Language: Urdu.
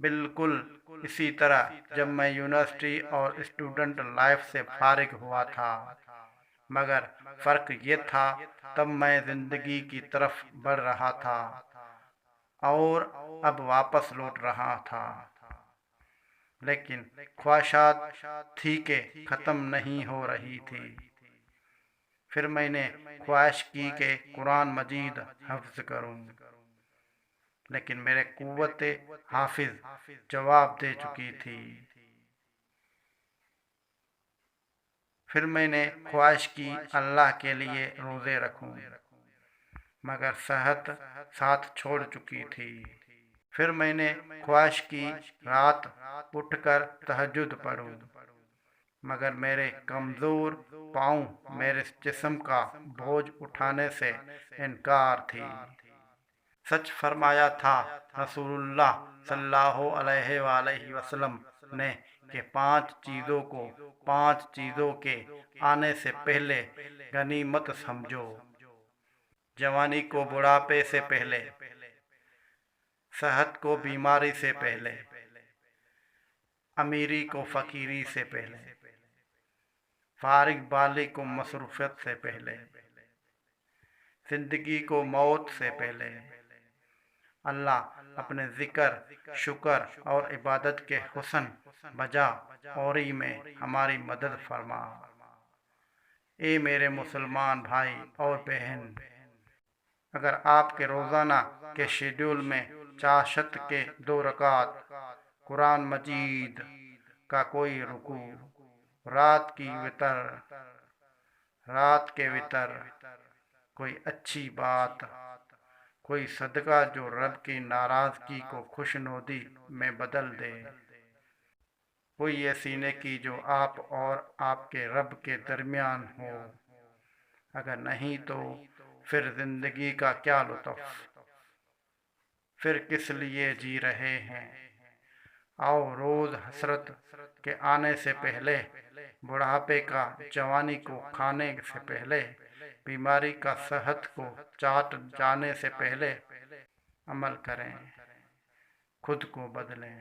بالکل اسی طرح جب میں یونیورسٹی اور اسٹوڈنٹ لائف سے فارغ ہوا تھا، مگر فرق یہ تھا تب میں زندگی کی طرف بڑھ رہا تھا اور اب واپس لوٹ رہا تھا، لیکن خواہشات تھی کہ ختم نہیں ہو رہی تھی۔ پھر میں نے خواہش کی کہ قرآن مجید حفظ کروں، لیکن میرے قوت حافظ جواب دے چکی تھی۔ پھر میں نے خواہش کی اللہ کے لیے روزے رکھوں، مگر صحت ساتھ چھوڑ چکی تھی۔ پھر میں نے خواہش کی رات اٹھ کر تہجد پڑھوں، مگر میرے کمزور پاؤں میرے جسم کا بوجھ اٹھانے سے انکار تھی۔ سچ فرمایا تھا رسول اللہ صلی اللہ علیہ وآلہ وسلم نے کہ 5 چیزوں کے آنے سے پہلے غنیمت سمجھو: جوانی کو بڑھاپے سے پہلے، صحت کو بیماری سے پہلے، امیری کو فقیری سے پہلے، فارغ بالی کو مصروفیت سے پہلے، زندگی کو موت سے پہلے۔ اللہ اپنے ذکر، شکر اور عبادت کے حسن بجا آوری میں ہماری مدد فرما۔ اے میرے مسلمان بھائی اور بہن، اگر آپ کے روزانہ کے شیڈول میں چاشت کے 2 رکعت، قرآن مجید کا کوئی رکوع، رات کے وتر، کوئی اچھی بات، کوئی صدقہ جو رب کی ناراضگی کو خوشنودی میں بدل دے، کوئی ایسی نیکی جو آپ اور آپ کے رب کے درمیان ہو، اگر نہیں تو پھر زندگی کا کیا لطف، پھر کس لیے جی رہے ہیں؟ آؤ روز حسرت کے آنے سے پہلے، بڑھاپے کا جوانی کو کھانے سے پہلے، بیماری کا صحت کو چاٹ جانے سے پہلے عمل کریں، خود کو بدلیں۔